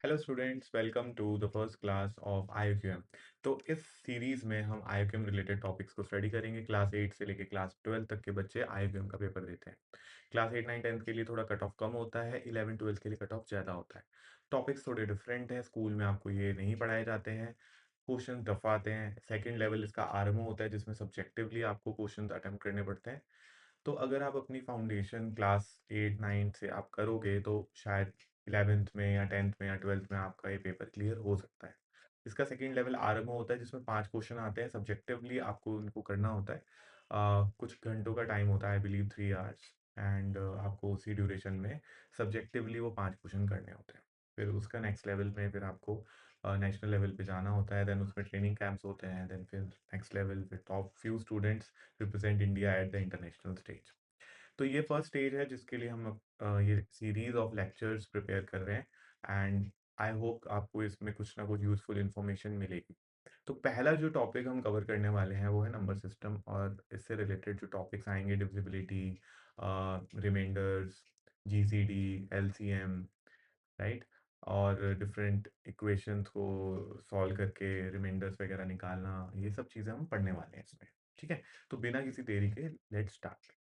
Hello students, welcome to the first class of IUQM। तो इस series में हम IUQM रिलेटेड टॉपिक्स को स्टडी करेंगे। क्लास 8 से लेकर क्लास 12 तक के बच्चे IUQM का पेपर देते हैं। क्लास 8 9 10 के लिए थोड़ा कट ऑफ कम होता है, 11 12 के लिए कट ऑफ ज़्यादा होता है। टॉपिक्स थोड़े डिफरेंट हैं, स्कूल में आपको ये नहीं पढ़ाए जाते हैं। क्वेश्चन टफ आते हैं। सेकेंड लेवल इसका आरएमओ होता है, जिसमें सब्जेक्टिवली आपको क्वेश्चन अटेम्प्ट करने पड़ते हैं। तो अगर आप अपनी फाउंडेशन क्लास 8 9 से आप करोगे तो शायद 11th में या 10th में या 12th में आपका ये पेपर क्लियर हो सकता है। इसका सेकंड लेवल आरएमओ होता है, जिसमें 5 क्वेश्चन आते हैं। सब्जेक्टिवली आपको उनको करना होता है। कुछ घंटों का टाइम होता है, आई बिलीव 3 आवर्स। एंड आपको उसी ड्यूरेशन में सब्जेक्टिवली वो 5 क्वेश्चन करने होते हैं। फिर उसका नेक्स्ट लेवल में फिर आपको नेशनल लेवल पे जाना होता है। देन उसमें ट्रेनिंग कैंप्स होते हैं। देन फिर नेक्स्ट लेवल फिर top few students represent India at the international stage. तो ये फर्स्ट स्टेज है जिसके लिए हम ये सीरीज ऑफ लेक्चर्स प्रिपेयर कर रहे हैं। एंड आई होप आपको इसमें कुछ ना कुछ यूजफुल इंफॉर्मेशन मिलेगी। तो पहला जो टॉपिक हम कवर करने वाले हैं वो है नंबर सिस्टम, और इससे रिलेटेड जो टॉपिक्स आएंगे divisibility, remainders, GCD, LCM, right, और डिफरेंट इक्वेशंस को सॉल्व करके रिमाइंडर्स वगैरह निकालना, ये सब चीज़ें हम पढ़ने वाले हैं इसमें। ठीक है, तो बिना किसी देरी के लेट्स स्टार्ट।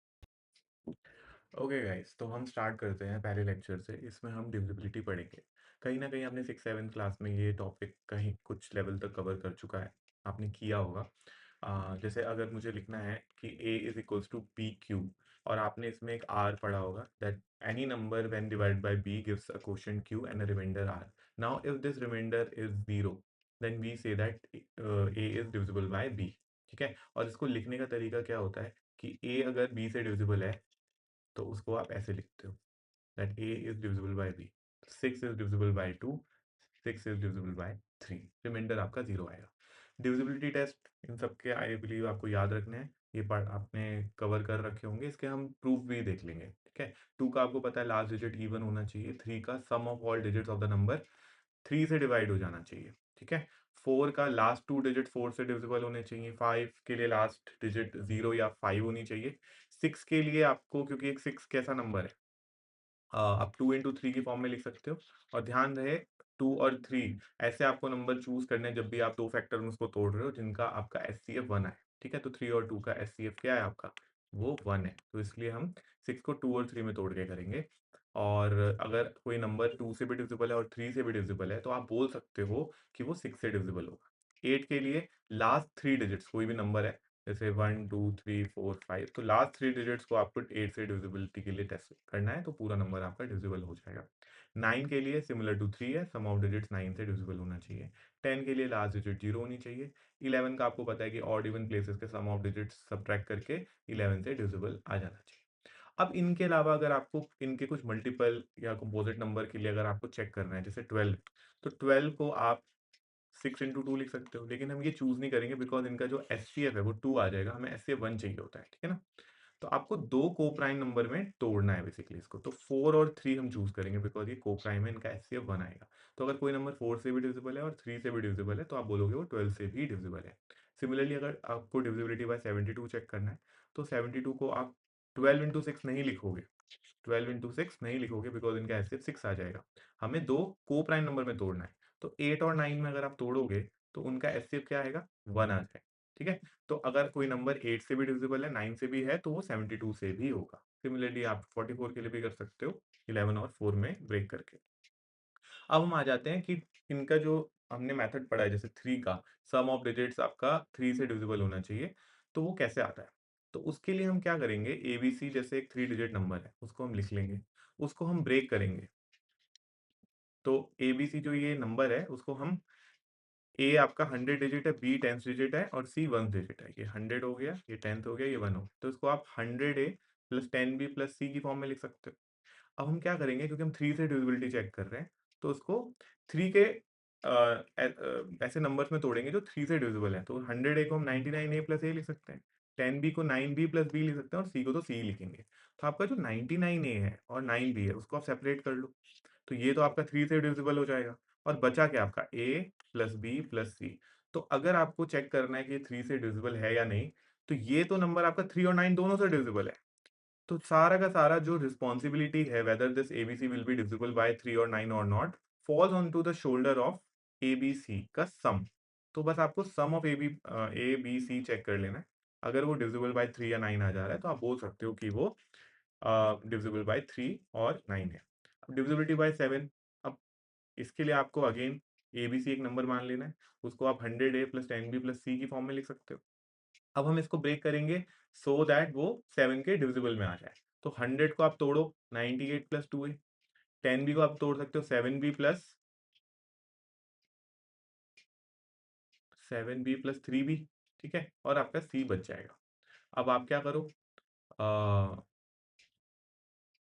ओके गाइस, तो हम स्टार्ट करते हैं पहले लेक्चर से। इसमें हम डिविजिबिलिटी पढ़ेंगे। कहीं ना कहीं आपने 6 7 क्लास में ये टॉपिक कहीं कुछ लेवल तक कवर कर चुका है, आपने किया होगा। जैसे अगर मुझे लिखना है कि a is equals to P Q, और आपने इसमें एक r पढ़ा होगा, that any number when divided by b gives a quotient q and a remainder r। Now if this remainder is 0, then we say that a is divisible by b। ठीक है, और इसको लिखने का तरीका क्या होता है कि a अगर b से डिविजिबल है तो उसको आप ऐसे लिखते हो, that a is divisible by b। 6 is divisible by 2, 6 is divisible by 3, remainder आपका 0 आएगा। डिविजिबिलिटी टेस्ट इन सब के आई बिलीव आपको याद रखने हैं, ये पार्ट आपने कवर कर रखे होंगे। इसके हम प्रूफ भी देख लेंगे। ठीक है, 2 का आपको पता है लास्ट डिजिट इवन होना चाहिए। 3 का sum of all digits of the number 3 से डिवाइड हो जाना चाहिए। ठीक है, 4 का लास्ट 2 डिजिट 4 से डिविजिबल होने चाहिए। 5 के लिए लास्ट डिजिट 0 या 5 होनी चाहिए। 6 के लिए आपको, क्योंकि एक 6 कैसा नंबर है, आप 2 into 3 की फॉर्म में लिख सकते हो। और ध्यान रहे, 2 और 3 ऐसे आपको नंबर चूज करने हैं जब भी आप दो फैक्टर में उसको तोड़ रहे हो जिनका आपका SCF 1 है। ठीक है, तो 3 और 2 का SCF क्या है आपका, वो 1 है। तो इसलिए हम 6 को 2 और 3 में तोड़ के करेंगे। और अगर कोई नंबर 2 से भी डिविजिबल है और 3 से भी डिविजिबल है तो आप बोल सकते हो कि वो 6 से डिविजिबल होगा। 8 के लिए लास्ट 3 डिजिट्स कोई भी नंबर है, जैसे 1 2 3 4 5, तो लास्ट 3 डिजिट्स को आपको 8 से डिविजिबिलिटी के लिए टेस्ट करना है, तो पूरा नंबर आपका डिविजिबल हो जाएगा। 9 के लिए सिमिलर टू 3 है, सम ऑफ डिजिट्स 9 से डिविजिबल होना चाहिए। 10 के लिए लास्ट डिजिट 0 होनी चाहिए। 11 का आपको पता है कि ऑड इवन प्लेसेस के सम ऑफ डिजिट्स सब्ट्रैक्ट करके 11 से डिविजिबल आ जाना चाहिए। अब इनके अलावा अगर आपको इनके कुछ मल्टीपल या कंपोजिट नंबर के लिए अगर आपको चेक करना है, जैसे 12, तो 12 को आप 6 into 2 लिख सकते हो, लेकिन हम ये चूज नहीं करेंगे बिकॉज इनका जो SCF है वो 2 आ जाएगा, हमें SCF 1 चाहिए होता है। ठीक है ना, तो आपको दो को प्राइम नंबर में तोड़ना है बेसिकली इसको, तो 4 और 3 हम चूज करेंगे बिकॉज ये को प्राइम है, इनका SCF 1 आएगा। तो अगर कोई नंबर 4 से भी डिविजिबल है और 3 से भी डिविजिबल है तो आप बोलोगे वो 12 से भी डिविजिबल है। सिमिलरली अगर आपको डिविजिबिलिटी बाय 72 चेक करना है तो 72 को आप 12 into 6 नहीं लिखोगे, 12 into 6 नहीं लिखोगे बिकॉज इनका SCF 6 आ जाएगा। हमें दो को प्राइम नंबर में तोड़ना है, तो 8 और 9 में अगर आप तोड़ोगे तो उनका SCF क्या आएगा, 1 आ जाएगा। ठीक है, तो अगर कोई नंबर 8 से भी डिविजिबल है, 9 से भी है, तो वो 72 से भी होगा। सिमिलरली आप 44 के लिए भी कर सकते हो, 11 और 4 में ब्रेक करके। अब हम आ जाते हैं कि इनका जो हमने मेथड पढ़ा है, जैसे 3 का सम ऑफ डिजिट्स आपका 3 से डिविजिबल होना चाहिए, तो वो कैसे आता है। तो उसके लिए हम क्या करेंगे, ABC जैसे एक 3 डिजिट नंबर है उसको हम लिख लेंगे, उसको हम ब्रेक करेंगे। तो ABC जो ये नंबर है उसको हम, ए आपका 100 डिजिट है, बी 10th डिजिट है और सी 1th डिजिट है। ये 100 हो गया, ये 10th हो गया, ये 1 हो गया, तो इसको आप 100A प्लस 10B प्लस सी की फॉर्म में लिख सकते हो। अब हम क्या करेंगे, क्योंकि हम 3 से डिविजिबिलिटी चेक कर रहे हैं, तो उसको 3 के ऐसे नंबर्स में तोड़ेंगे जो 3 से डिविजिबल है। तो 100A को हम 99A प्लस ए लिख सकते हैं, 10B को 9B प्लस बी लिख सकते हैं, और सी को तो सी लिखेंगे। तो आपका जो 99A है और 9B है उसको आप सेपरेट कर लो, तो ये तो आपका 3 से डिविजिबल हो जाएगा। और बचा क्या आपका, ए प्लस बी प्लस सी। तो अगर आपको चेक करना है कि ये 3 से डिविजिबल है या नहीं, तो ये तो नंबर आपका 3 और 9 दोनों से डिविजिबल है। तो सारा का सारा जो रिस्पॉन्सिबिलिटी है whether this ABC will be divisible by 3 और 9 और not, falls on to the shoulder of A B C का सम। तो बस आपको sum of A B C check कर लेना है। अगर वो डिविजिबल बाय 3 या 9 आ जा रहा है तो आप बोल सकते हो कि वो डिविजिबल बाय 3 और 9 है। अब डिविजिबिलिटी बाय 7, अब इसके लिए आपको अगेन ए बी सी एक नंबर मान लेना है, उसको आप 100a प्लस 10b प्लस सी की फॉर्म में लिख सकते हो। अब हम इसको ब्रेक करेंगे सो दैट वो 7 के डिविजिबल में आ जाए। तो 100 को आप तोड़ो 98 प्लस 2a, 10b को आप तोड़ सकते हो 7b प्लस 3b, ठीक है, और आपका सी बच जाएगा। अब आप क्या करो,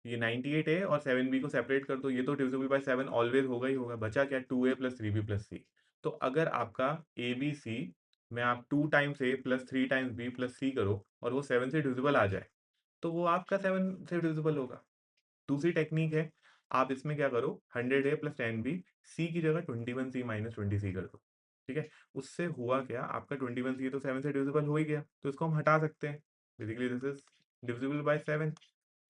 ये 98 है और 7b को सेपरेट कर दो, ये तो डिविजिबल बाय 7 ऑलवेज होगा ही होगा, बचा क्या 2a प्लस 3b प्लस सी। तो अगर आपका ए बी सी में आप 2 times A plus 3 times B plus सी करो और वो 7 से डिविजिबल आ जाए तो वो आपका 7 से डिविजिबल होगा। दूसरी टेक्निक है, आप इसमें क्या करो 100a प्लस 10b सी की जगह 21c माइनस 20c कर दो, ठीक है। उससे हुआ क्या, आपका 21c तो 7 से डिविजिबल हो ही गया, तो इसको हम हटा सकते हैं। Basically this is divisible bye 7,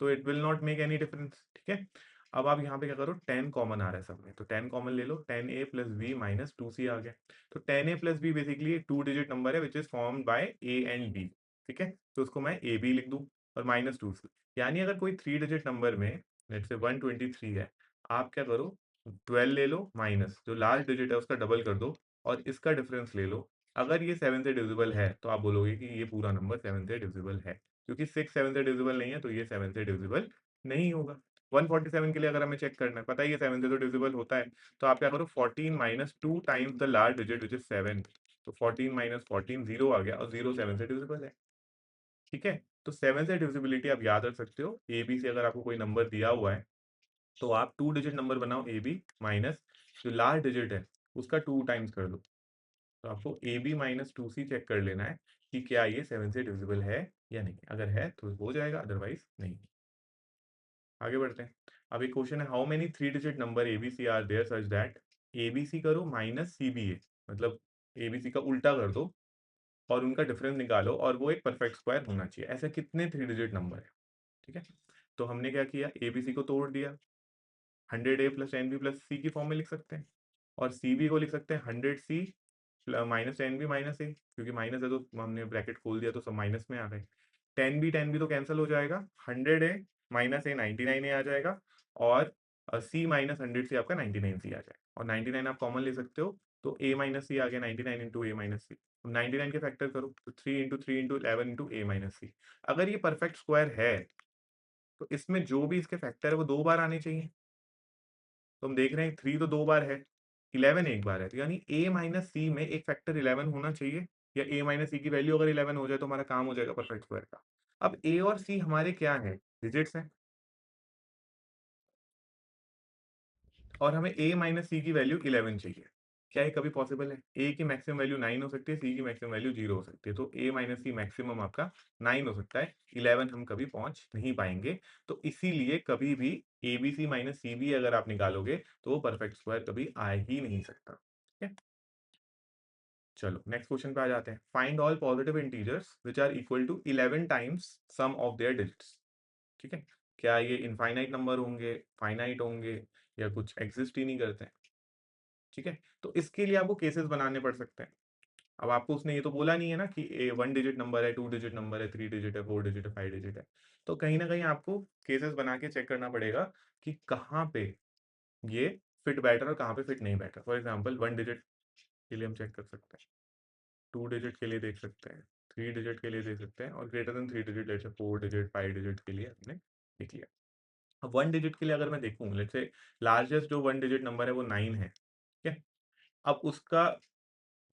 तो it will not make any difference, ठीक है। अब आप यहाँ पे क्या करो, 10 कॉमन आ रहा है सब में, तो 10 कॉमन ले लो, 10a plus B minus 2c आ गया। तो 10a plus B basically 2 digit number है which is formed by A and B, ठीक है। तो उसको मैं ए बी लिख दूं और माइनस 2c, यानी अगर कोई 3 डिजिट नंबर में लेट्स से 123 है, आप क्या करो 12 ले लो माइनस जो लास्ट डिजिट है उसका डबल कर दो और इसका डिफरेंस ले लो। अगर ये 7 से डिविजिबल है तो आप बोलोगे कि ये पूरा नंबर 7 से डिविजिबल है, क्योंकि 6 7 से डिविजिबल नहीं है तो ये 7 से डिविजिबल नहीं होगा। 147 के लिए अगर हमें चेक करना है, पता है ये 7 से तो डिविजिबल होता है, तो आप क्या करो 14 minus 2 times the large digit which is 7, तो 14 माइनस 14 जीरो आ गया और जीरो 7 से डिविजिबल है, ठीक है। तो 7 से डिविजिबिलिटी आप याद रख सकते हो, ए बी से अगर आपको कोई नंबर दिया हुआ है तो आप 2 डिजिट नंबर बनाओ ए बी माइनस जो लास्ट डिजिट है उसका 2 टाइम्स कर दो। तो आपको A B minus 2c check कर लेना है कि क्या ये 7 से डिविजिबल है या नहीं, अगर है तो हो जाएगा, अदरवाइज नहीं। आगे बढ़ते हैं। अब एक क्वेश्चन है, how many 3 digit number ABC are there such that ABC करो माइनस सीबीए, मतलब एबीसी का उल्टा कर दो और उनका डिफरेंस निकालो और वो एक परफेक्ट स्क्वायर होना चाहिए। ऐसे कितने 3 डिजिट नंबर है, ठीक है। तो हमने क्या किया, एबीसी को तोड़ दिया, 100a प्लस 10b प्लस सी की फॉर्म में लिख सकते हैं, और सीबी को लिख सकते हैं 100c माइनस 10b माइनस ए, क्योंकि माइनस है तो हमने ब्रैकेट खोल दिया तो सब माइनस में आ गए। 10b तो कैंसिल हो जाएगा, 100a माइनस ए 99a आ जाएगा, और सी माइनस 100 से आपका 99c आ जाएगा, और 99 आप कॉमन ले सकते हो, तो a माइनस सी आ गया 99 इंटू ए माइनस सी। 99 के फैक्टर करो तो 3 इंटू 3 इंटू 11 इंटू ए माइनस सी। अगर ये परफेक्ट स्क्वायर है तो इसमें जो भी इसके फैक्टर है वो 2 बार आने चाहिए। तो हम देख रहे हैं 3 तो 2 बार है, 11 एक बार है, तो यानी a माइनस सी में एक फैक्टर 11 होना चाहिए, या a माइनस सी की वैल्यू अगर 11 हो जाए तो हमारा काम हो जाएगा परफेक्ट स्क्वायर का। अब a और c हमारे क्या है, डिजिट्स हैं, और हमें a माइनस सी की वैल्यू 11 चाहिए। क्या ये कभी पॉसिबल है, a की मैक्सिमम वैल्यू 9 हो सकती है, c की मैक्सिमम वैल्यू 0 हो सकती है, तो a माइनस सी मैक्सिमम आपका 9 हो सकता है, 11 हम कभी पहुंच नहीं पाएंगे। तो इसीलिए कभी भी A B C minus C B अगर आप निकालोगे तो वो परफेक्ट स्क्वायर कभी आ ही नहीं सकता, ठीक है। चलो नेक्स्ट क्वेश्चन पे आ जाते हैं, find all positive integers which are equal to 11 times sum of their digits, ठीक है। क्या ये इनफाइनाइट नंबर होंगे, फाइनाइट होंगे, या कुछ एग्जिस्ट ही नहीं करते हैं, ठीक है। तो इसके लिए आपको केसेस बनाने पड़ सकते हैं। अब आपको उसने ये तो बोला नहीं है ना कि 1 डिजिट नंबर है, 2 डिजिट नंबर है, 3 डिजिट है, 4 डिजिट है, 5 डिजिट है, तो कहीं ना कहीं आपको केसेस बना के चेक करना पड़ेगा कि कहाँ पे ये फिट बैटर और कहाँ पे फिट नहीं बैटर। फॉर एग्जाम्पल 1 डिजिट के लिए हम चेक कर सकते हैं, 2 डिजिट के लिए देख सकते हैं, 3 डिजिट के लिए देख सकते हैं, और greater than 3 digit let's say 4 digit 5 digit के लिए हमने देख लिया। अब 1 डिजिट के लिए अगर मैं देखूं, लेट्स से लार्जेस्ट जो 1 डिजिट नंबर है वो 9 है, ठीक है। अब उसका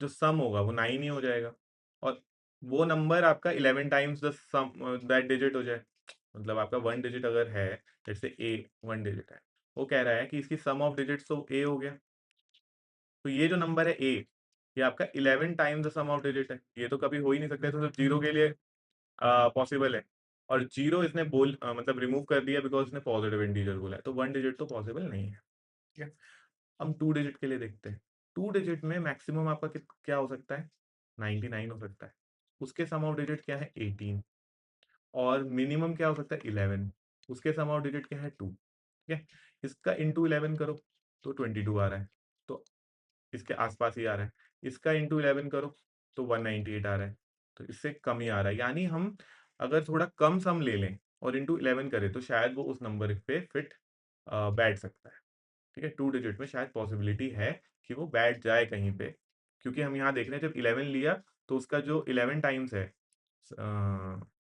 जो सम होगा वो 9 ही हो जाएगा, और वो नंबर आपका 11 times the sum that digit हो जाए। मतलब आपका 1 डिजिट अगर है, जैसे ए 1 डिजिट है, वो कह रहा है कि इसकी सम ऑफ डिजिट्स तो ए हो गया, तो ये जो नंबर है ए, ये आपका 11 times the sum of digit है, ये तो कभी हो ही नहीं सकता है, तो सिर्फ जीरो के लिए पॉसिबल है। और जीरो इसने मतलब रिमूव कर दिया बिकॉज इसने पॉजिटिव इंटीजर बोला है, तो 1 डिजिट तो पॉसिबल नहीं है, ठीक है। हम 2 डिजिट के लिए देखते हैं, 2 डिजिट में मैक्सिमम आपका क्या हो सकता है, 99 हो सकता है, उसके सम ऑफ डिजिट क्या है 18, और मिनिमम क्या हो सकता है 11, उसके सम ऑफ डिजिट क्या है 2, ठीक है। इसका इंटू 11 करो, तो 22 आ रहा है, तो इसके आसपास ही आ रहा है। इसका इंटू 11 करो तो 198 आ रहा है, तो इससे कम ही आ रहा है। यानी हम अगर थोड़ा कम सम ले लें और इंटू 11 करें तो शायद वो उस नंबर पे फिट बैठ सकता है। ठीक है, 2 डिजिट में शायद पॉसिबिलिटी है कि वो बैठ जाए कहीं पे, क्योंकि हम यहाँ देख रहे हैं जब 11 लिया तो उसका जो 11 टाइम्स है,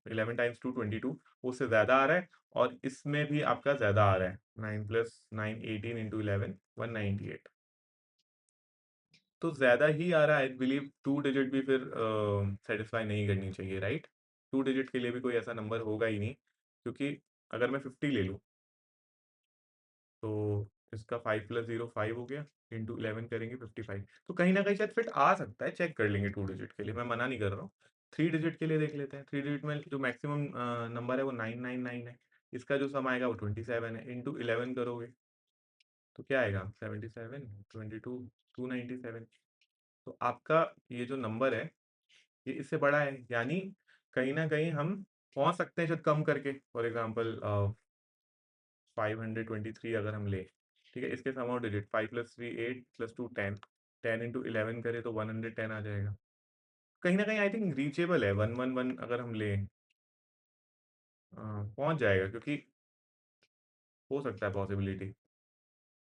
11 टाइम्स टू 22, वो उससे ज़्यादा आ रहा है, और इसमें भी आपका ज़्यादा आ रहा है। 9 प्लस 9 18 इंटू 11 198, तो ज़्यादा ही आ रहा है। आई बिलीव 2 डिजिट भी फिर सेटिस्फाई नहीं करनी चाहिए, राइट? 2 डिजिट के लिए भी कोई ऐसा नंबर होगा ही नहीं, क्योंकि अगर मैं 50 ले लूँ तो इसका 5 प्लस 0 5 हो गया, इंटू 11 करेंगे 55, तो कहीं ना कहीं शायद फिट आ सकता है। चेक कर लेंगे 2 डिजिट के लिए, मैं मना नहीं कर रहा हूँ। 3 डिजिट के लिए देख लेते हैं। 3 डिजिट में जो मैक्सिमम नंबर है वो 999 है। इसका जो सम आएगा वो 27 है, इंटू 11 करोगे तो क्या आएगा, 77 22 297। तो आपका ये जो नंबर है ये इससे बड़ा है, यानी कहीं ना कहीं हम पहुंच सकते हैं शायद कम करके। फॉर एग्जाम्पल 523 अगर हम ले, ठीक है, इसके sum of digit 5 plus 3 8 plus 2 10, 10 into 11 करें तो 110 आ जाएगा। कहीं ना कहीं आई थिंक रीचेबल है, 111 अगर हम लें पहुंच जाएगा, क्योंकि हो सकता है पॉसिबिलिटी।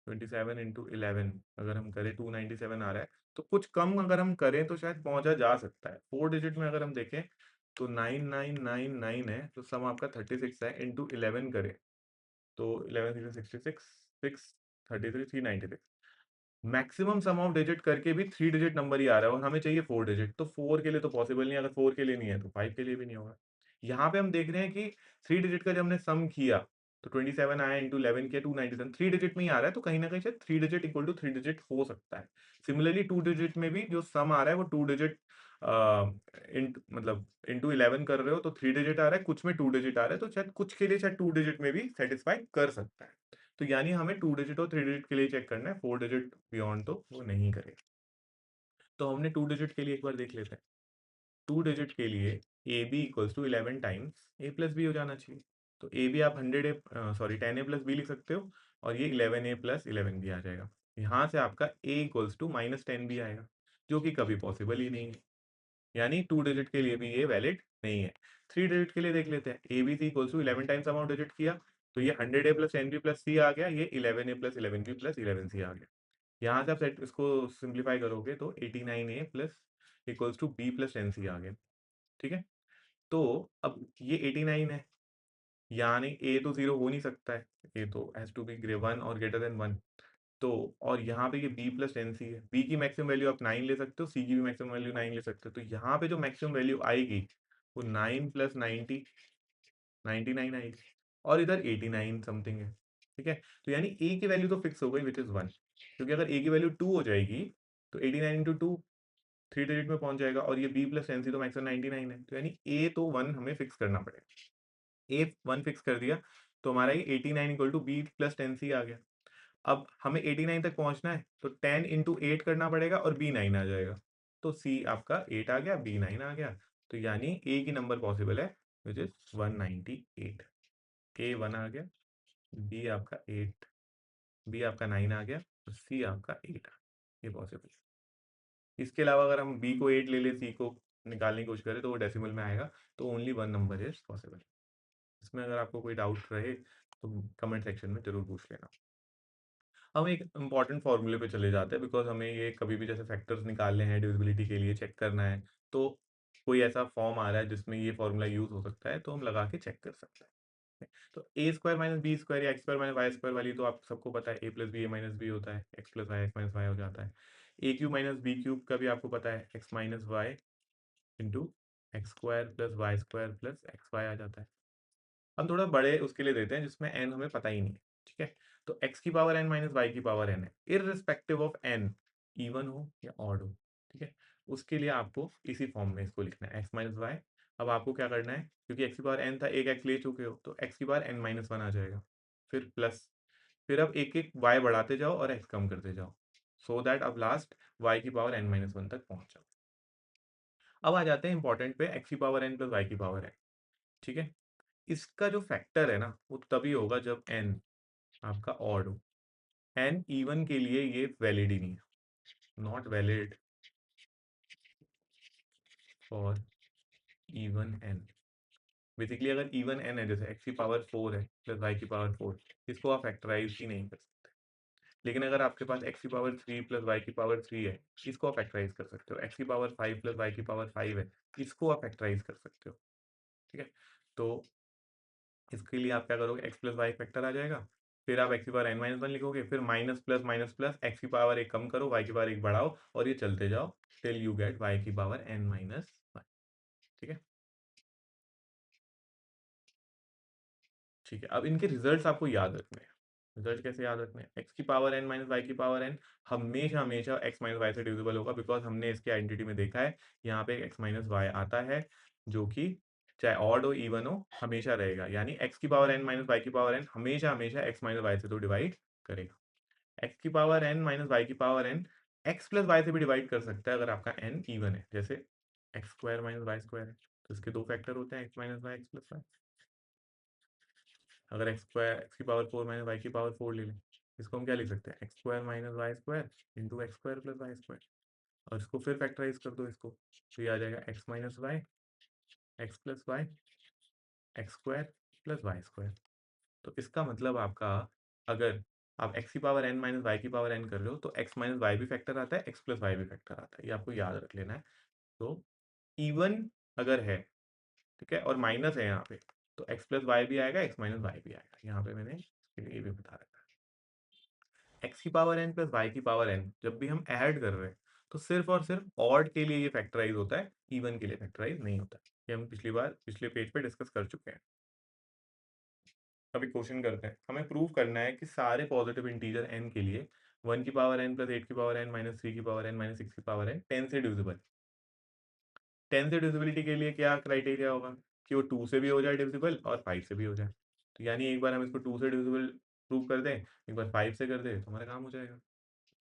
27 इंटू 11 अगर हम करें 297 आ रहा है, तो कुछ कम अगर हम करें तो शायद पहुंचा जा सकता है। 4 डिजिट में अगर हम देखें तो 9999 है, तो सम आपका 36 है, इंटू 11 करें तो 11 66 6 33 396। मैक्सिमम सम ऑफ डिजिट करके भी 3 डिजिट नंबर ही आ रहा है, और हमें चाहिए 4 डिजिट, तो 4 के लिए तो पॉसिबल नहीं है। अगर 4 के लिए नहीं है तो 5 के लिए भी नहीं होगा। यहाँ पे हम देख रहे हैं कि 3 डिजिट का जब हमने सम किया तो 27 आया, इंटू 11 किया 297, 3 डिजिट में ही आ रहा है, तो कहीं ना कहीं शायद 3 डिजिट इक्वल टू 3 डिजिट हो सकता है। सिमिलरली 2 डिजिट में भी जो सम आ रहा है वो 2 डिजिट, मतलब इंटू 11 कर रहे हो तो 3 डिजिट आ रहा है, कुछ में 2 डिजिट आ रहा है, तो शायद कुछ के लिए शायद 2 डिजिट में भी सेटिस्फाई कर सकता है। तो यानी हमें 2 डिजिट और 3 डिजिट के लिए चेक करना है, 4 डिजिट बियॉन्ड तो वो नहीं करेगा। तो हमने 2 डिजिट के लिए एक बार देख लेते हैं। 2 डिजिट के लिए A B equals to 11 times A plus B हो जाना चाहिए। तो ए बी आप 100 A, sorry 10 A plus B लिख सकते हो, और ये 11 ए प्लस 11 भी आ जाएगा। यहाँ से आपका ए इक्वल्स टू -10 भी आएगा, जो कि कभी पॉसिबल ही नहीं है। यानी 2 डिजिट के लिए भी ये वैलिड नहीं है। 3 डिजिट के लिए देख लेते हैं। A B C equals to 11 times amount digit किया, तो ये 100 A plus 10 B plus C आ गया, ये 11 A plus 11 B plus 11 C आ गया। यहाँ से आप सेट इसको सिंप्लीफाई करोगे तो 89 A plus equals to B plus 10 C आ गया। ठीक है, तो अब ये 89 है, यानी ए तो जीरो हो नहीं सकता है, ए तो हैज टू बी ग्रे 1 और ग्रेटर देन 1। तो और यहाँ पे ये बी प्लस 10 सी है, बी की मैक्सिमम वैल्यू आप 9 ले सकते हो, सी की भी मैक्सिमम वैल्यू 9 ले सकते हो, तो यहाँ पे जो मैक्सिमम वैल्यू आएगी वो 9 प्लस 90 99 आएगी, और इधर 89 समथिंग है। ठीक है, तो यानी ए की वैल्यू तो फिक्स हो गई विच इज 1, क्योंकि अगर ए की वैल्यू 2 हो जाएगी तो 89 इंटू 2 3 डिजिट में पहुंच जाएगा, और ये बी प्लस 10 सी तो मैक्सिमम 99 है, तो यानी ए तो 1 हमें फिक्स करना पड़ेगा। ए 1 फिक्स कर दिया तो हमारा ये 89 equal to B plus 10 C आ गया। अब हमें 89 तक पहुंचना है तो 10 इंटू 8 करना पड़ेगा, और बी 9 आ जाएगा, तो सी आपका 8 आ गया, बी 9 आ गया। तो यानी ए की नंबर पॉसिबल है विच इज 198। ए 1 आ गया, बी आपका 8, बी आपका 9 आ गया, तो सी आपका 8 आ गया। ये पॉसिबल है। इसके अलावा अगर हम बी को 8 ले ले, सी को निकालने की कोशिश करें तो वो डेसिमल में आएगा, तो only one number is possible. इसमें अगर आपको कोई डाउट रहे तो कमेंट सेक्शन में जरूर पूछ लेना। हम एक इंपॉर्टेंट फॉर्मूले पे चले जाते हैं, बिकॉज हमें ये कभी भी जैसे फैक्टर्स निकालने हैं डिविजिबिलिटी के लिए चेक करना है, तो कोई ऐसा फॉर्म आ रहा है जिसमें ये फॉर्मूला यूज हो सकता है, तो हम लगा के चेक कर सकते हैं। तो A square minus B square या X square minus Y square वाली तो आप सबको पता है, A plus B A minus B होता है, X plus Y X minus Y हो जाता है। A cube minus B cube का भी आपको पता है, X minus Y into X square plus Y square plus X Y आ जाता है। हम थोड़ा बड़े उसके लिए देते हैं जिसमें n हमें पता ही नहीं है। ठीक है, तो x की पावर n माइनस वाई की पावर n है, इररिस्पेक्टिव ऑफ n इवन हो या ऑड हो। ठीक है, उसके लिए आपको इसी फॉर्म में इसको लिखना है, x माइनस वाई। अब आपको क्या करना है, क्योंकि x की पावर n था, एक x ले चुके हो, तो x की पावर n माइनस वन आ जाएगा, फिर प्लस, फिर अब एक एक y बढ़ाते जाओ और x कम करते जाओ, सो दैट अब लास्ट y की पावर n माइनस वन तक पहुंच जाओ। अब आ जाते हैं इंपॉर्टेंट पे, x की पावर n प्लस वाई की पावर n। ठीक है, इसका जो फैक्टर है ना वो तभी होगा जब n आपका ऑड हो, एन इवन के लिए ये वैलिड ही नहीं है, not valid for even N. Basically अगर इवन एन है, जैसे एक्स की पावर 4 है प्लस वाई की पावर 4, इसको आप फैक्टराइज ही नहीं कर सकते। लेकिन अगर आपके पास एक्स की पावर 3 प्लस वाई की पावर 3 है, इसको आप फैक्टराइज कर सकते हो। एक्स की पावर 5 प्लस वाई की पावर 5 है, इसको आप फैक्टराइज कर सकते हो। ठीक है, तो इसके लिए आप क्या करोगे, एक्स प्लस वाई फैक्टर आ जाएगा, फिर आप एक्स की पावर एन माइनस वन लिखोगे, फिर माइनस प्लस एक्स की पावर एक कम करो, वाई की पावर एक बढ़ाओ, और ये चलते जाओ टिल यू गेट वाई की पावर एन माइनस वन। ठीक है, ठीक है, अब इनके रिजल्ट्स आपको याद रखने हैं। रिजल्ट कैसे याद रखने हैं, एक्स की पावर एन माइनस वाई की पावर एन हमेशा हमेशा एक्स माइनस वाई से डिविजिबल होगा, बिकॉज हमने इसके आइडेंटिटी में देखा है यहाँ पे एक्स माइनस वाई आता है, जो कि चाहे ऑड हो इवन हो हमेशा रहेगा। यानी एक्स की पावर एन माइनस वाई की पावर एन हमेशा हमेशा एक्स माइनस वाई से तो डिवाइड करेगा। एक्स की पावर एन माइनस वाई की power N X plus Y से भी डिवाइड कर सकता है अगर आपका एन इवन है, जैसे X square minus Y square है, तो इसके दो फैक्टर होते हैं, X minus Y X plus Y. अगर एक्स स्क्वायर एक्स की पावर 4 माइनस वाई की पावर 4 ले लें, इसको हम क्या लिख सकते हैं, X square minus Y square into X square plus Y square, और इसको फिर फैक्टराइज कर दो इसको, तो ये आ जाएगा X minus Y X plus Y X square plus Y square. तो इसका मतलब आपका, अगर आप एक्स की पावर एन माइनस वाई की पावर एन कर रहे हो, तो एक्स माइनस वाई भी फैक्टर आता है, एक्स प्लस वाई भी फैक्टर आता है, ये आपको याद रख लेना है। तो इवन अगर है, ठीक है, और माइनस है यहाँ पे, तो एक्स प्लस वाई भी आएगा, एक्स माइनस वाई भी आएगा, यहाँ पे मैंने इसके लिए ये भी बता रखा है। एक्स की पावर एन प्लस वाई की पावर एन जब भी हम ऐड कर रहे हैं, तो सिर्फ और सिर्फ ऑड के लिए ये फैक्टराइज होता है, इवन के लिए फैक्टराइज नहीं होता। ये हम पिछली बार पिछले पेज पे डिस्कस कर चुके हैं। अभी क्वेश्चन करते हैं, हमें प्रूव करना है कि सारे पॉजिटिव इंटीजर एन के लिए 1 की पावर एन प्लस 8 की पावर एन माइनस 3 की पावर एन माइनस 6 की पावर एन 10 से डिविजिबल। 10 से डिविजिबिलिटी के लिए क्या क्राइटेरिया होगा, कि वो 2 से भी हो जाए डिविजिबल और 5 से भी हो जाए। तो यानी एक बार हम इसको 2 से डिविजिबल प्रूव कर दें, एक बार 5 से कर दें, तो हमारा काम हो जाएगा।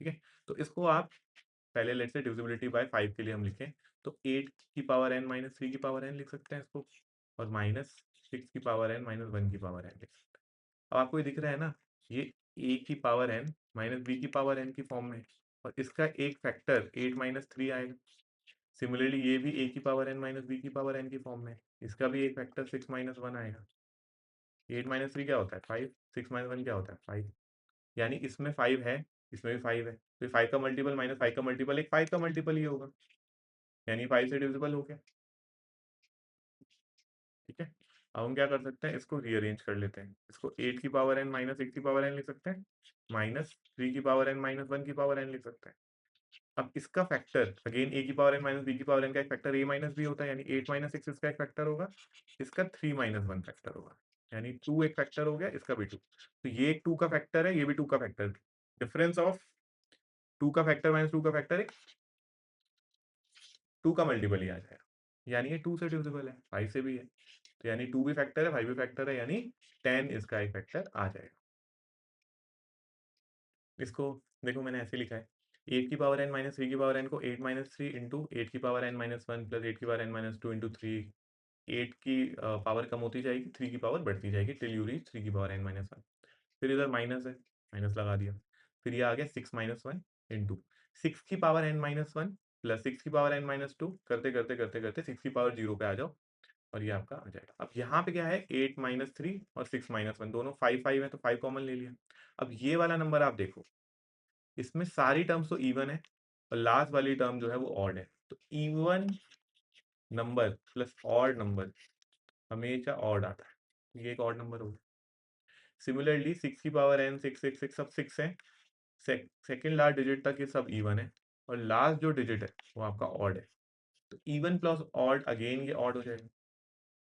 ठीक है, तो इसको आप पहले लेट से डिविजिबिलिटी बाय 5 के लिए हम लिखें, तो 8 की पावर एन माइनस 3 की पावर एन लिख सकते हैं इसको, और माइनस 6 की पावर एन माइनस 1 की पावर एन लिख सकते हैं। अब आपको ये दिख रहा है ना, ये ए की पावर एन माइनस बी की पावर एन की फॉर्म में, और इसका एक फैक्टर 8 माइनस 3 आएगा। सिमिलरली ये भी ए की पावर एन माइनस बी की पावर एन की फॉर्म में, इसका भी एक फैक्टर 6 माइनस 1 आएगा। 8 माइनस 3 क्या होता है 5, 6 माइनस 1 क्या होता है 5, यानी इसमें 5 है, इसमें भी 5 है, तो 5 का मल्टीपल माइनस 5 का मल्टीपल एक 5 का मल्टीपल ही होगा, यानी 5 से डिविजिबल हो गया। ठीक है, अब हम क्या कर सकते हैं, इसको रीअरेंज कर लेते हैं, इसको 8 की पावर एन माइनस 6 की पावर एन लिख सकते हैं, माइनस 3 की पावर एन माइनस 1 की पावर एन लिख सकते हैं। अब इसका फैक्टर अगेन ए की पावर एन माइनस बी की पावर एन का एक फैक्टर ए माइनस बी होता है, यानी 8 माइनस 6 इसका एक फैक्टर होगा, इसका 3 माइनस 1 फैक्टर होगा, यानी 2 एक फैक्टर हो गया, इसका भी 2। तो ये एक 2 का फैक्टर है, ये भी 2 का फैक्टर, डिफरेंस ऑफ 2 का फैक्टर माइनस 2 का फैक्टर एक 2 का मल्टीपल ही आ जाएगा, यानी ये 2 से डिविजिबल है, 5 से भी है, तो यानी 2 भी फैक्टर है, 5 भी फैक्टर है, यानी 10 इसका एक फैक्टर आ जाएगा। इसको देखो मैंने ऐसे लिखा है, 8 की पावर एन माइनस 3 की पावर एन को 8 माइनस 3 इंटू 8 की पावर एन माइनस 1 प्लस 8 की पावर एन माइनस 2 इंटू 3, 8 की पावर कम होती जाएगी, 3 की पावर बढ़ती जाएगी टिल यू रीच 3 की पावर एन माइनस 1। फिर इधर माइनस है, माइनस लगा दिया, फिर ये आ गया 6 माइनस 1 इंटू 6 की पावर एन माइनस 1 प्लस 6 की पावर एन माइनस 2, करते करते करते करते 6 की पावर 0 पे आ जाओ, और ये आपका आ जाएगा। अब यहाँ पे क्या है, 8 माइनस 3 और 6 माइनस 1 दोनों 5 5 है, तो 5 कॉमन ले लिया। अब ये वाला नंबर आप देखो, इसमें सारी टर्म्स तो इवन है, और लास्ट वाली टर्म जो है वो ऑड है, तो even number plus odd number हमेशा ऑड आता है, ये एक ऑड नंबर होगा। सिमिलरली 6 की पावर एन 6 6 6 सब 6 है, सेकेंड लास्ट डिजिट तक ये सब इवन है, और लास्ट जो डिजिट है वो आपका ऑड है, तो इवन प्लस ऑड अगेन ये ऑड हो जाएगा,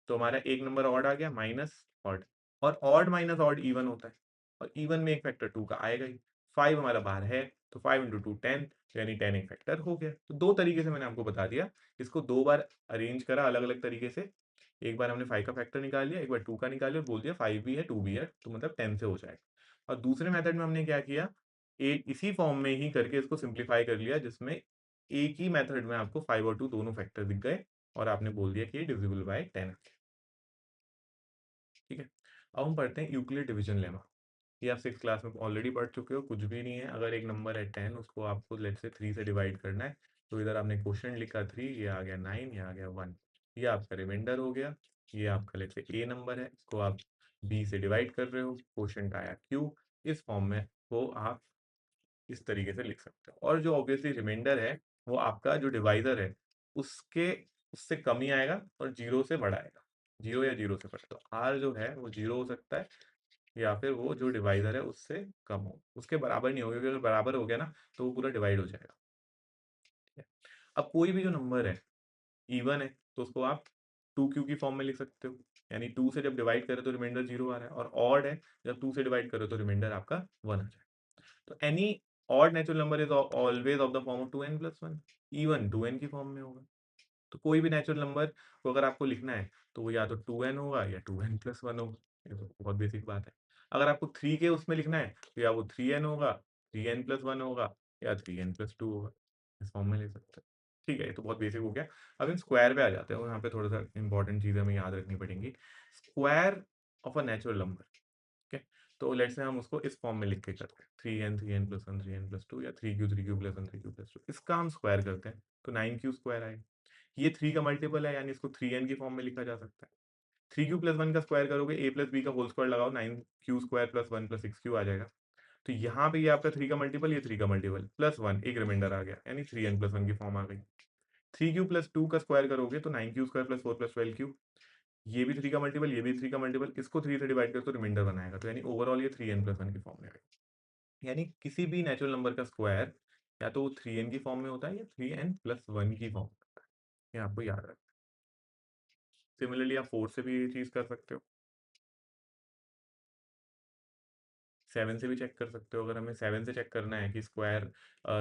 तो हमारा एक नंबर ऑड आ गया माइनस ऑड, और ऑड माइनस ऑड इवन होता है, और इवन में एक फैक्टर 2 का आएगा ही। 5 हमारा बाहर है, तो 5 इंटू 2 10, यानी 10 एक फैक्टर हो गया। तो दो तरीके से मैंने आपको बता दिया, इसको दो बार अरेंज करा अलग अलग तरीके से, एक बार हमने 5 का फैक्टर निकाल लिया, एक बार 2 का निकाल लिया, बोल दिया 5 भी है 2 भी है, तो मतलब 10 से हो जाएगा। और दूसरे मेथड में हमने क्या किया, एक इसी फॉर्म में ही करके इसको सिंप्लीफाई कर लिया, जिसमें एक ही मेथड में आपको 5 और 2 दोनों फैक्टर दिख गए, और आपने बोल दिया कि ये डिविजिबल बाय 10 है। ठीक है, अब हम पढ़ते हैं यूक्लिड डिवीजन लेमा। ये आप 6th क्लास में ऑलरेडी पढ़ चुके हो, कुछ भी नहीं है। अगर एक नंबर है 10, उसको आपको लेट्स से 3 से डिवाइड करना है, तो इधर आपने क्वोशिएंट लिखा 3, ये आ गया 9, ये आ गया 1, ये आपका रिमाइंडर हो गया। ये आपका लेट्स से ए नंबर है, इसको आप बी से डिवाइड कर रहे हो, क्वोशिएंट आया क्यू। इस फॉर्म में को आप इस तरीके से लिख सकते हो। और जो ऑब्वियसली रिमाइंडर है, वो आपका जो डिवाइजर है, उसके उससे कम ही आएगा और जीरो से बड़ा आएगा। जीरो या जीरो से बड़ा, तो आर जो है वो जीरो हो सकता है, या फिर वो जो डिवाइजर है उससे कम हो। उसके बराबर नहीं होगा, क्योंकि अगर बराबर हो गया ना, तो वो पूरा डिवाइड हो जाएगा। ठीक है? अब कोई भी जो नंबर है इवन है, तो उसको आप टू क्यू की फॉर्म में लिख सकते हो, यानी टू से जब डिवाइड करें तो रिमाइंडर जीरो आ रहा है। और ऑड है, जब टू से डिवाइड करो तो रिमाइंडर आपका वन आ जाएगा। तो any odd natural number is always of the form of 2n+1, even 2n की फॉर्म में होगा। तो कोई भी नेचुरल नंबर को अगर आपको लिखना है, तो वो या तो 2n होगा या 2n+1 होगा। ये तो बहुत बेसिक बात है। अगर आपको 3 के उसमें लिखना है, तो या वो 3n होगा, 3n+1 होगा, या 3n+2 होगा। इस फॉर्म में लिख सकते हैं। ठीक है, ये तो बहुत बेसिक हो गया। अब इन स्क्वायर पे आ जाते हैं, और यहाँ पे थोड़ा सा इंपॉर्टेंट चीजें हमें याद रखनी पड़ेंगी। Square of a natural number, ठीक है? तो लेट्स से हम उसको इस फॉर्म में लिख के करते हैं, 3n+1 3n+2, या 3q+1 3q+2। इसका हम स्क्वायर करते हैं, तो 9q स्क्वायर आएगा। ये 3 का मल्टीपल है, यानी इसको 3n की फॉर्म में लिखा जा सकता है। 3q+1 का स्क्वायर करोगे, a+b का होल स्क्वायर लगाओ, 9q² + 1 + 6q आ जाएगा। तो यहाँ पे ये आपका 3 का मल्टीपल, ये 3 का मल्टीपल, +1, एक रिमाइंडर आ गया, यानी 3n+1 की फॉर्म आ गई। 3q+2 का स्क्वायर करोगे, तो 9q² + 4 + 12q, ये भी 3 का मल्टीपल, ये भी 3 का मल्टीपल, इसको 3 से डिवाइड करो तो रिमाइंडर बनाएगा। तो यानी ओवरऑल ये 3n+1 की फॉर्म में आएगा। यानी किसी भी नेचुरल नंबर का स्क्वायर या तो 3n की फॉर्म में होता है, या 3n+1 की फॉर्म में होता है। ये आपको याद रखना है। सिमिलरली आप 4 से भी ये चीज़ कर सकते हो। 7 से भी चेक कर सकते हो। अगर हमें 7 से चेक करना है कि स्क्वायर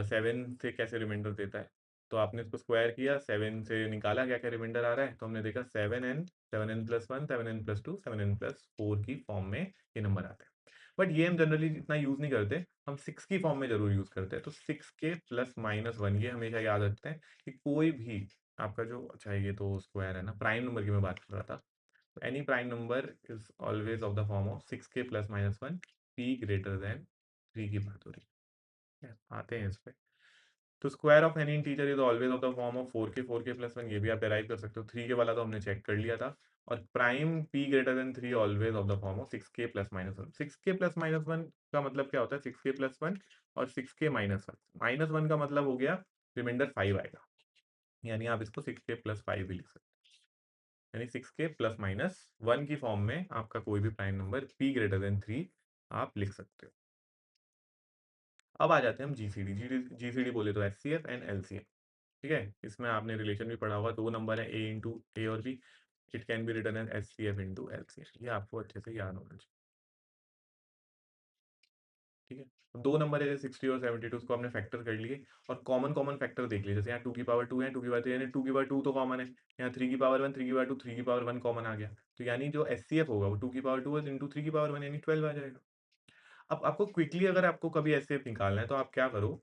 7 से कैसे रिमाइंडर देता है, तो आपने इसको स्क्वायर किया, 7 से निकाला क्या क्या रिमाइंडर आ रहा है, तो हमने देखा 7n, 7n+1, 7n+2, 7n+4 की फॉर्म में ये नंबर आते हैं। बट ये हम जनरली इतना यूज़ नहीं करते, हम 6 की फॉर्म में ज़रूर यूज़ करते हैं। तो 6 के +-1 ये हमेशा याद रखते हैं कि कोई भी आपका जो, अच्छा ये तो स्क्वायर है ना, प्राइम नंबर की मैं बात कर रहा था। Any prime number is always of the form of 6k +-1, p greater than 3 की बात हो रही है। आते हैं इस पे। तो square of any integer is always of the form of 4k +1, ये भी आप डेराइव कर सकते हो। 3 के वाला तो हमने चेक कर लिया था। और prime p greater than 3 always of the form of 6k +-1। 6k +-1 का मतलब क्या होता है? 6k+1 और 6k-1। -1 का मतलब हो गया रिमाइंडर 5 आएगा, यानी आप इसको 6k +5 भी लिख सकते हो। यानी 6k +-1 की फॉर्म में आपका कोई भी prime number p greater than 3 आप लिख सकते हो। अब आ जाते हैं हम जीसीडी। जीसीडी बोले तो एचसीएफ एंड एलसीएम। ठीक है, इसमें आपने रिलेशन भी पढ़ा होगा, दो नंबर है a और b, it can be written as HCF into LCM. ये आपको अच्छे से याद होना चाहिए। ठीक है, दो नंबर है जैसे 60 और 72, उसको हमने फैक्टर कर लिए, और कॉमन कॉमन फैक्टर देख लिए। जैसे यहाँ 2 की पावर 2 है, 2 की पावर 3, यानी 2 की पावर 2 तो कॉमन है। यहाँ 3 की पावर 1, 3 की पावर 2, 3 की पावर 1 कॉमन आ गया। तो यानी जो एचसीएफ होगा वो 2 की पावर 2 है इंटू 3 की पावर 1, यानी 12 आ जाएगा। अब आपको क्विकली अगर आपको कभी एचसीएफ निकालना है, तो आप क्या करो,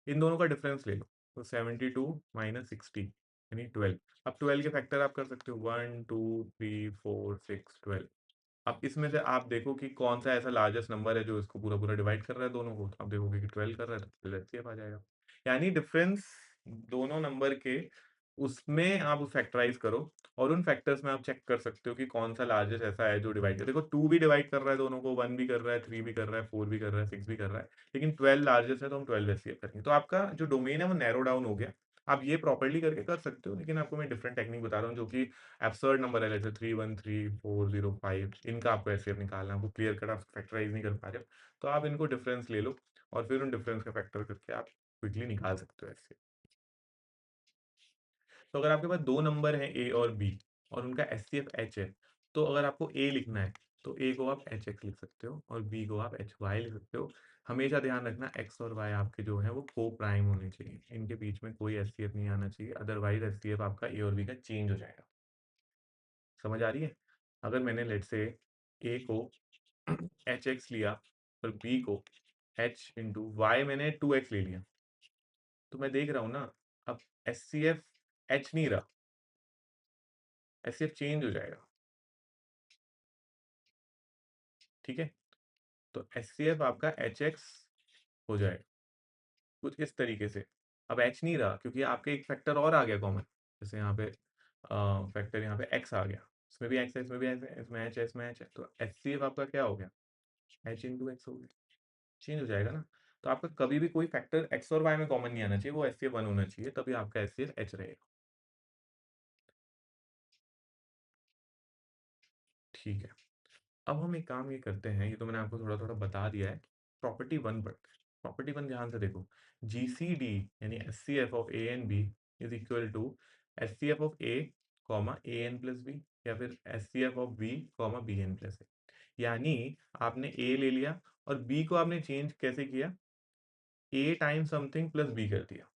इन दोनों का डिफरेंस ले लो। तो 72 - 60 यानी 12। अब 12 के फैक्टर आप कर सकते हो, 1 2 3 4 6 12। अब इसमें से आप देखो कि कौन सा ऐसा लार्जेस्ट नंबर है जो इसको पूरा पूरा डिवाइड कर रहा है दोनों को। तो आप देखोगे कि 12 कर रहा है, तो एचसीएफ आ जाएगा। यानी डिफरेंस दोनों नंबर के, उसमें आप फैक्टराइज करो, और उन फैक्टर्स में आप चेक कर सकते हो कि कौन सा लार्जेस्ट ऐसा है जो डिवाइड कर। देखो 2 भी डिवाइड कर रहा है दोनों को, 1 भी कर रहा है, 3 भी कर रहा है, 4 भी कर रहा है, 6 भी कर रहा है, लेकिन 12 लार्जेस्ट है, तो हम 12 एचसीएफ करेंगे। तो आपका जो डोमेन है वो नैरो डाउन हो गया। आप ये प्रॉपर्ली करके कर सकते हो, लेकिन आपको मैं डिफरेंट टेक्निक बता रहा हूँ जो कि एब्सर्ड नंबर है, जैसे 313 405, इनका आपको एचसीएफ निकालना है। आपको क्लियर कट आप फैक्टराइज नहीं कर पा रहे हो, तो आप इनको डिफरेंस ले लो, और फिर उन डिफरेंस का फैक्टर करके आप क्विकली निकाल सकते हो एचसीएफ। तो अगर आपके पास दो नंबर हैं ए और बी, और उनका एचसीएफ एच है, तो अगर आपको ए लिखना है, तो ए को आप एच एक्स लिख सकते हो, और बी को आप एच वाई लिख सकते हो। हमेशा ध्यान रखना, एक्स और वाई आपके जो है वो को प्राइम होने चाहिए, इनके बीच में कोई एचसीएफ नहीं आना चाहिए, अदरवाइज एचसीएफ आपका ए और बी का चेंज हो जाएगा। समझ आ रही है? अगर मैंने लेट से ए को एच एक्स लिया, और बी को एच इंटू वाई मैंने 2x ले लिया, तो मैं देख रहा हूँ ना, अब एच सी एफ एच नहीं रहा, एच सी एफ चेंज हो जाएगा। ठीक है, तो HCF आपका HX हो जाएगा कुछ इस तरीके से। अब H नहीं रहा क्योंकि आपके एक फैक्टर और आ गया कॉमन, जैसे यहाँ पे फैक्टर यहाँ पे X आ गया, इसमें भी X है, इसमें भी X है, इसमें H है, इसमें H है, तो HCF आपका क्या हो गया, H इंटू एक्स हो गया, चेंज हो जाएगा ना। तो आपका कभी भी कोई फैक्टर X और Y में कॉमन नहीं आना चाहिए, वो HCF 1 होना चाहिए, तभी आपका HCF H रहेगा। ठीक है, अब हम एक काम ये करते हैं, ये तो मैंने आपको थोड़ा थोड़ा बता दिया है, प्रॉपर्टी वन पढ़ते हैं। प्रॉपर्टी वन ध्यान से देखो, GCD यानी HCF of A and B is equal to HCF of A comma A N plus B, या फिर HCF of B comma B N plus A. यानी आपने ए ले लिया और बी को आपने चेंज कैसे किया, A time something plus B कर दिया,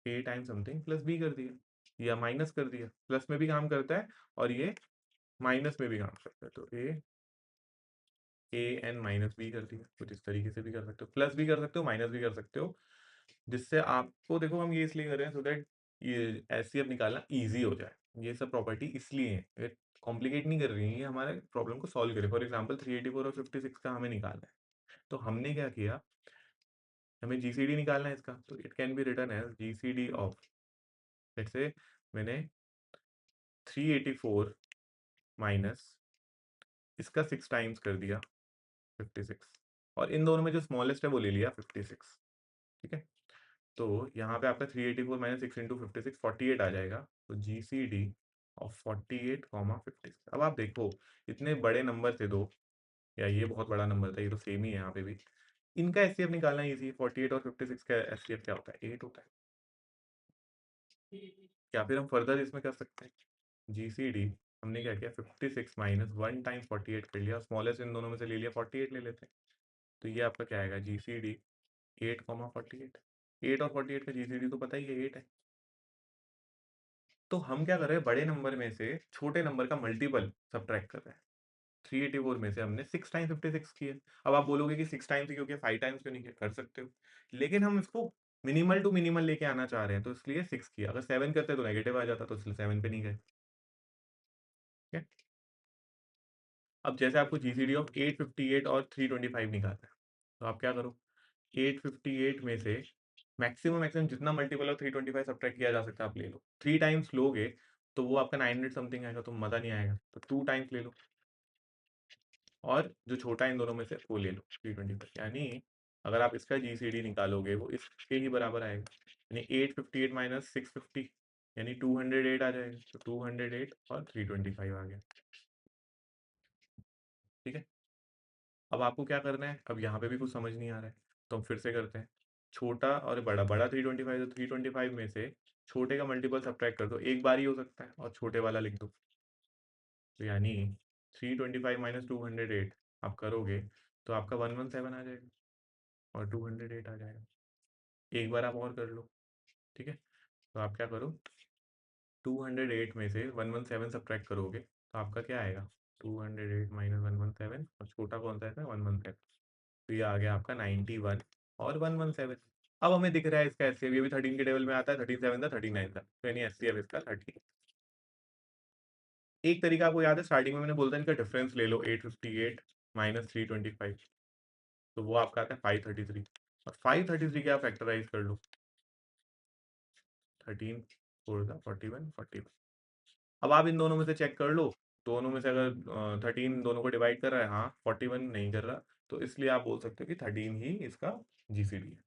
A time something plus B कर दिया, या माइनस कर दिया, प्लस में भी काम करता है और ये माइनस में भी काम करता है, तो ए एन माइनस बी कर दिया, कुछ इस तरीके से भी कर सकते हो, प्लस भी कर सकते हो, माइनस भी कर सकते हो, जिससे आपको, देखो हम ये इसलिए कर रहे हैं सो दैट ये एचसीएफ निकालना इजी हो जाए। ये सब प्रॉपर्टी इसलिए है, ये कॉम्प्लिकेट नहीं कर रही है, ये हमारे प्रॉब्लम को सॉल्व करे। फॉर एग्जांपल 384 और 56 का हमें निकालना है, तो हमने क्या किया, हमें जीसीडी निकालना है इसका, तो it can be written as GCD of, let's say मैंने 384 माइनस इसका 6 टाइम्स कर दिया 56, और इन दोनों में जो स्मॉलेस्ट है वो ले लिया 56। ठीक है, तो यहाँ पे आपका 384 माइनस 6 इंटू 56 48 आ जाएगा, तो GCD ऑफ 48 कॉमा 56। अब आप देखो, इतने बड़े नंबर थे दो, या ये बहुत बड़ा नंबर था, ये तो सेम ही है यहाँ पे भी, इनका एचसीएफ निकालना इजी है। 48 और 56 का एचसीएफ क्या होता है, 8 होता है। या फिर हम फर्दर इसमें कर सकते हैं, GCD हमने क्या किया, 56 माइनस 1 टाइम्स 48 कर लिया, स्मॉलेस्ट इन दोनों में से ले लिया, 48 ले लेते हैं, तो ये आपका क्या आएगा, GCD 8 कॉमा 48। 8 और 48 का GCD तो पता ही है, 8 है। तो हम क्या कर रहे हैं, बड़े नंबर में से छोटे नंबर का मल्टीपल सब्ट्रैक्ट कर रहे हैं। 384 में से हमने 6 टाइम 56 किया। अब आप बोलोगे कि 6 टाइम्स क्यों किया, 5 टाइम्स क्यों नहीं किया, कर सकते हो, लेकिन हम इसको मिनिमल टू मिनिमल लेके आना चाह रहे हैं, तो इसलिए 6 किया। अगर 7 करते तो नेगेटिव आ जाता, तो इसलिए 7 पे नहीं गए। ठीक है, अब जैसे आपको जीसीडी ऑफ 858 और 325 निकालना है, तो आप क्या करो, 858 में से मैक्सिमम मैक्सिमम जितना मल्टीपल ऑफ 325 सब्ट्रैक्ट किया जा सकता है आप ले लो। 3 टाइम्स लोगे तो वो आपका 900 समथिंग आएगा, तो मजा नहीं आएगा, तो 2 टाइम्स ले लो, और जो छोटा इन दोनों में से वो ले लो 325। यानी अगर आप इसका जीसीडी निकालोगे वो इसके ही बराबर आएगा, यानी 858 माइनस 650 यानी 208 आ जाएगा, तो 208 और 325 आ गया। ठीक है, अब आपको क्या करना है, अब यहाँ पे भी कुछ समझ नहीं आ रहा है, तो हम फिर से करते हैं, छोटा और बड़ा, बड़ा 325, तो 325 में से छोटे का मल्टीपल सब्ट्रैक्ट कर दो, एक बार ही हो सकता है, और छोटे वाला लिख दो, तो यानी 325 माइनस 208 आप करोगे तो आपका 117 आ जाएगा, और 208 आ जाएगा। एक बार आप और कर लो। ठीक है, तो आप क्या करो, 208 में से 117 सब्ट्रैक्ट करोगे तो आपका क्या आएगा, 208 माइनस 117, और छोटा कौन सा है, 117, तो ये आ गया आपका 91 और 117। अब हमें दिख रहा है इसका एचसीएफ, ये भी 13 के टेबल में आता है, 37 था, 39 था, तो यानी एचसीएफ इसका 13। एक तरीका आपको याद है, स्टार्टिंग में मैंने बोलता इनका डिफरेंस ले लो, 858 माइनस 325, तो वो आपका आता है 533, और 533 के आप फैक्टराइज कर लो, 13 4 था 41 41। अब आप इन दोनों में से चेक कर लो, दोनों में से अगर 13 दोनों को डिवाइड कर रहा है, हाँ 41 नहीं कर रहा, तो इसलिए आप बोल सकते हो कि 13 ही इसका जीसीडी है।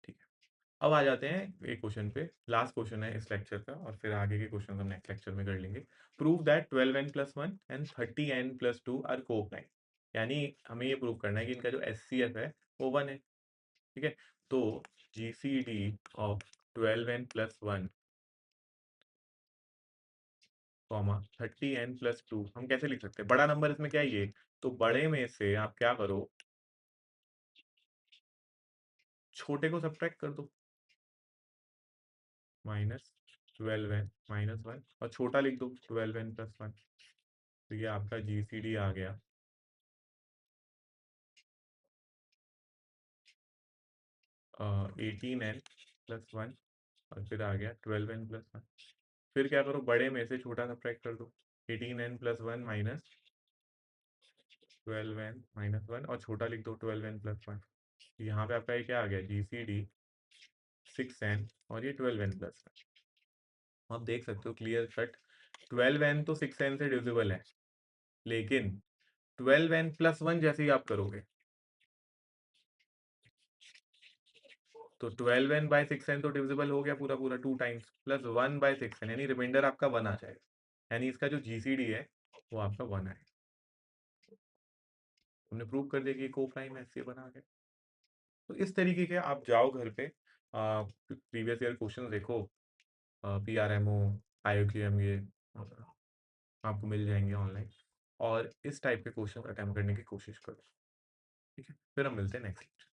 ठीक है, अब आ जाते हैं एक क्वेश्चन पे, लास्ट क्वेश्चन है इस लेक्चर का, और फिर आगे के क्वेश्चन हम नेक्स्ट लेक्चर में कर लेंगे। Prove that 12n+1 and 30n+2 are coprime, यानी हमें ये प्रूव करना है कि इनका जो एचसीएफ है वो 1 है। ठीक है, तो GCD of 12n+1 comma 30n+2 हम कैसे लिख सकते हैं, बड़ा नंबर इसमें क्या है ये, तो बड़े में से आप क्या करो, छोटे को सब्ट्रैक्ट कर दो, माइनस 12n माइनस 1, और छोटा लिख दो 12n+1, तो ये आपका जीसीडी आ गया 18n+1, और फिर आ गया 12n+1। फिर क्या करो, बड़े में से छोटा सब्ट्रैक्ट कर दो, 18n plus 1 minus 12n minus 1 और छोटा लिख दो 12n प्लस 1। यहाँ पे आपका ये क्या आ गया, GCD 6n और ये 12n प्लस 1। आप देख सकते हो क्लियर कट 12n तो 6n से डिविजिबल है, लेकिन 12n प्लस 1 जैसे ही आप करोगे तो 12n बाय 6n तो डिविजिबल हो गया पूरा पूरा 2 टाइम्स, प्लस 1 बाय 6n यानी रिमाइंडर आपका 1 आ जाएगा, यानी इसका जो GCD है वो आपका 1 है। हमने प्रूव कर दिया कि को प्राइम है, इससे बना गया। तो इस तरीके के आप जाओ घर पे, प्रीवियस ईयर क्वेश्चन देखो, PRMO, IOQM, ये आपको मिल जाएंगे ऑनलाइन, और इस टाइप के क्वेश्चन अटेम्प्ट करने की कोशिश करो। ठीक है, फिर हम मिलते हैं नेक्स्ट।